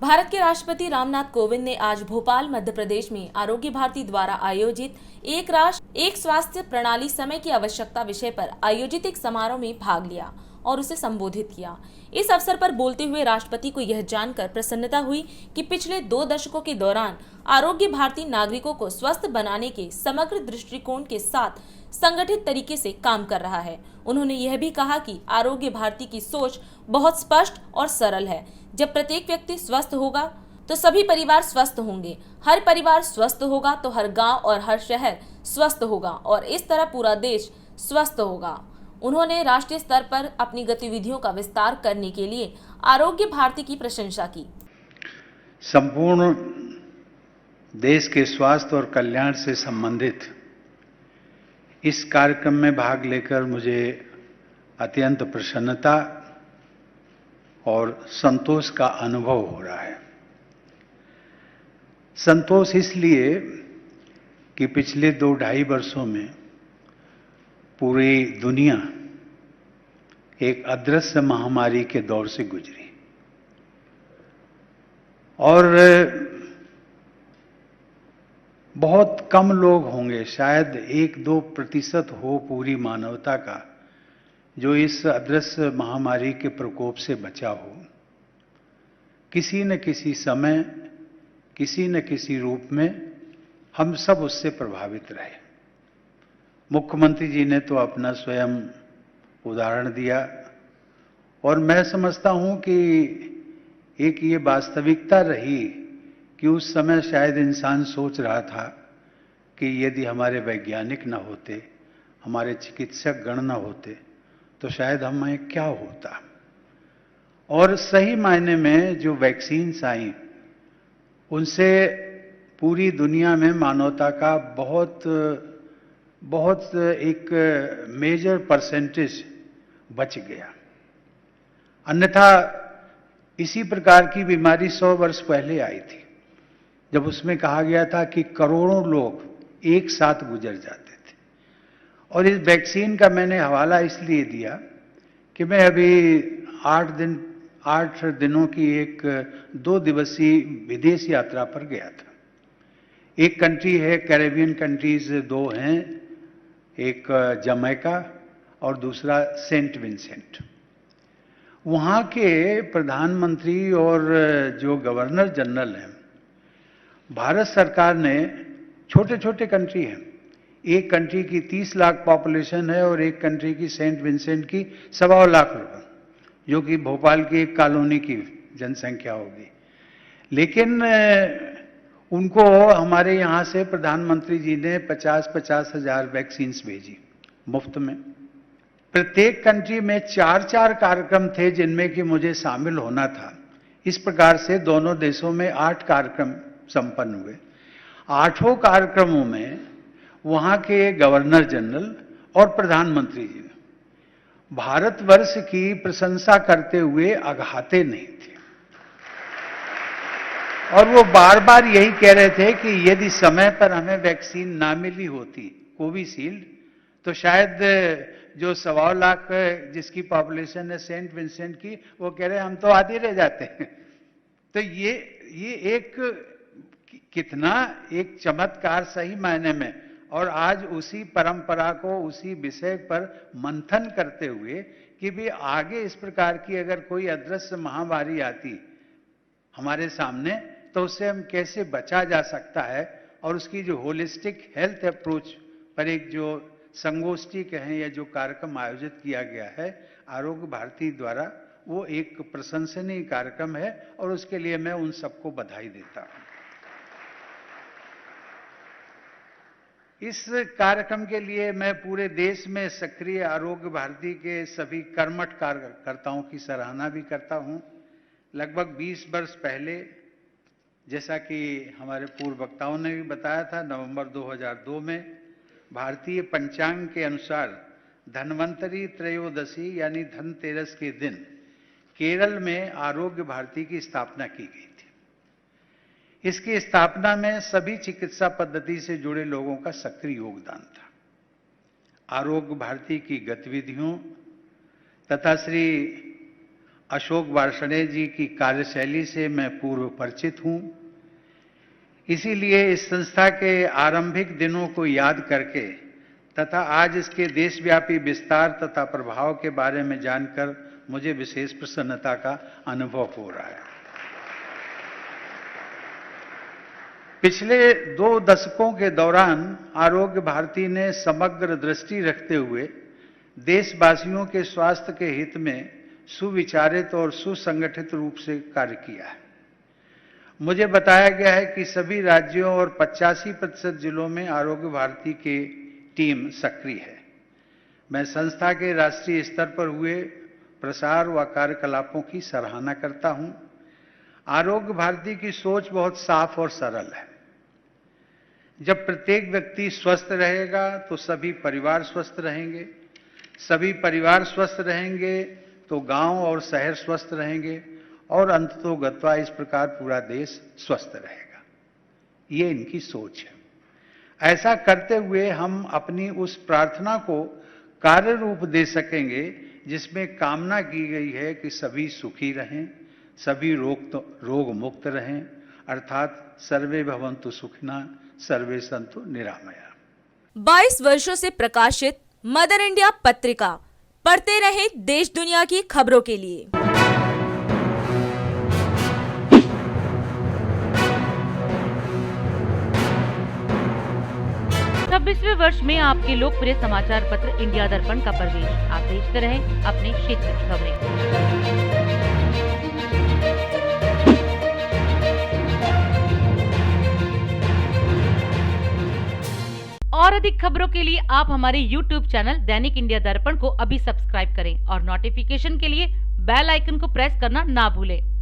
भारत के राष्ट्रपति रामनाथ कोविंद ने आज भोपाल मध्य प्रदेश में आरोग्य भारती द्वारा आयोजित एक राष्ट्र एक स्वास्थ्य प्रणाली समय की आवश्यकता विषय पर आयोजित एक समारोह में भाग लिया और उसे संबोधित किया। इस अवसर पर बोलते हुए राष्ट्रपति को यह जानकर प्रसन्नता हुई कि पिछले 2 दशकों के दौरान आरोग्य भारती नागरिकों को स्वस्थ बनाने के समग्र दृष्टिकोण के साथ संगठित तरीके से काम कर रहा है। उन्होंने यह भी कहा कि आरोग्य भारती की सोच बहुत स्पष्ट और सरल है। जब प्रत्येक व्यक्ति स्वस्थ होगा तो सभी परिवार स्वस्थ होंगे, हर परिवार स्वस्थ होगा तो हर गांव और हर शहर स्वस्थ होगा और इस तरह पूरा देश स्वस्थ होगा। उन्होंने राष्ट्रीय स्तर पर अपनी गतिविधियों का विस्तार करने के लिए आरोग्य भारती की प्रशंसा की। संपूर्ण देश के स्वास्थ्य और कल्याण से संबंधित इस कार्यक्रम में भाग लेकर मुझे अत्यंत प्रसन्नता और संतोष का अनुभव हो रहा है। संतोष इसलिए कि पिछले 2-2.5 वर्षों में पूरी दुनिया एक अदृश्य महामारी के दौर से गुजरी और बहुत कम लोग होंगे, शायद 1-2% हो पूरी मानवता का, जो इस अदृश्य महामारी के प्रकोप से बचा हो। किसी न किसी समय, किसी न किसी रूप में हम सब उससे प्रभावित रहे। मुख्यमंत्री जी ने तो अपना स्वयं उदाहरण दिया और मैं समझता हूं कि एक ये वास्तविकता रही कि उस समय शायद इंसान सोच रहा था कि यदि हमारे वैज्ञानिक न होते, हमारे चिकित्सक गण न होते तो शायद हमें क्या होता। और सही मायने में जो वैक्सीन्स आई उनसे पूरी दुनिया में मानवता का बहुत एक मेजर परसेंटेज बच गया। अन्यथा इसी प्रकार की बीमारी 100 वर्ष पहले आई थी, जब उसमें कहा गया था कि करोड़ों लोग एक साथ गुजर जाते थे। और इस वैक्सीन का मैंने हवाला इसलिए दिया कि मैं अभी 8 दिनों की एक 2 दिवसीय विदेश यात्रा पर गया था। एक कंट्री है, कैरेबियन कंट्रीज 2 हैं, एक जमैका और दूसरा सेंट विंसेंट। वहां के प्रधानमंत्री और जो गवर्नर जनरल हैं, भारत सरकार ने, छोटे छोटे कंट्री हैं, एक कंट्री की 30 लाख पॉपुलेशन है और एक कंट्री की सेंट विंसेंट की 1.25 लाख लोग, जो कि भोपाल की एक कॉलोनी की जनसंख्या होगी। लेकिन उनको हमारे यहां से प्रधानमंत्री जी ने 50-50 हजार वैक्सीन्स भेजी मुफ्त में। प्रत्येक कंट्री में 4-4 कार्यक्रम थे जिनमें कि मुझे शामिल होना था। इस प्रकार से दोनों देशों में 8 कार्यक्रम संपन्न हुए। 8 कार्यक्रमों में वहां के गवर्नर जनरल और प्रधानमंत्री जी ने भारतवर्ष की प्रशंसा करते हुए अघाते नहीं थे और वो बार बार यही कह रहे थे कि यदि समय पर हमें वैक्सीन ना मिली होती कोविशील्ड, तो शायद जो 1.25 लाख जिसकी पॉपुलेशन है सेंट विंसेंट की, वो कह रहे हम तो आधे रह जाते हैं। तो ये एक कितना एक चमत्कार सही मायने में। और आज उसी परंपरा को, उसी विषय पर मंथन करते हुए कि भी आगे इस प्रकार की अगर कोई अदृश्य महामारी आती हमारे सामने तो उससे हम कैसे बचा जा सकता है, और उसकी जो होलिस्टिक हेल्थ अप्रोच पर एक जो संगोष्ठी कहें या जो कार्यक्रम आयोजित किया गया है आरोग्य भारती द्वारा, वो एक प्रशंसनीय कार्यक्रम है और उसके लिए मैं उन सबको बधाई देता हूं। इस कार्यक्रम के लिए मैं पूरे देश में सक्रिय आरोग्य भारती के सभी कर्मठ कार्यकर्ताओं की सराहना भी करता हूं। लगभग 20 वर्ष पहले, जैसा कि हमारे पूर्व वक्ताओं ने भी बताया था, नवंबर 2002 में भारतीय पंचांग के अनुसार धन्वंतरी त्रयोदशी यानी धनतेरस के दिन केरल में आरोग्य भारती की स्थापना की गई थी। इसकी स्थापना में सभी चिकित्सा पद्धति से जुड़े लोगों का सक्रिय योगदान था। आरोग्य भारती की गतिविधियों तथा श्री अशोक वार्ष्णेय जी की कार्यशैली से मैं पूर्व परिचित हूं। इसीलिए इस संस्था के आरंभिक दिनों को याद करके तथा आज इसके देशव्यापी विस्तार तथा प्रभाव के बारे में जानकर मुझे विशेष प्रसन्नता का अनुभव हो रहा है। पिछले 2 दशकों के दौरान आरोग्य भारती ने समग्र दृष्टि रखते हुए देशवासियों के स्वास्थ्य के हित में सुविचारित और सुसंगठित रूप से कार्य किया है। मुझे बताया गया है कि सभी राज्यों और 85% जिलों में आरोग्य भारती की टीम सक्रिय है। मैं संस्था के राष्ट्रीय स्तर पर हुए प्रसार व कार्यकलापों की सराहना करता हूं। आरोग्य भारती की सोच बहुत साफ और सरल है। जब प्रत्येक व्यक्ति स्वस्थ रहेगा तो सभी परिवार स्वस्थ रहेंगे, सभी परिवार स्वस्थ रहेंगे तो गांव और शहर स्वस्थ रहेंगे और अंततोगत्वा इस प्रकार पूरा देश स्वस्थ रहेगा। ये इनकी सोच है। ऐसा करते हुए हम अपनी उस प्रार्थना को कार्य रूप दे सकेंगे जिसमें कामना की गई है कि सभी सुखी रहें, सभी रोग मुक्त रहें, अर्थात सर्वे भवन्तु सुखिनः सर्वे सन्तु निरामया। 22 वर्षों से प्रकाशित मदर इंडिया पत्रिका पढ़ते रहे देश दुनिया की खबरों के लिए। 26वें वर्ष में आपके लोकप्रिय समाचार पत्र इंडिया दर्पण का प्रवेश। आप देखते रहे अपने क्षेत्र की खबरें। और अधिक खबरों के लिए आप हमारे YouTube चैनल दैनिक इंडिया दर्पण को अभी सब्सक्राइब करें और नोटिफिकेशन के लिए बेल आइकन को प्रेस करना ना भूलें।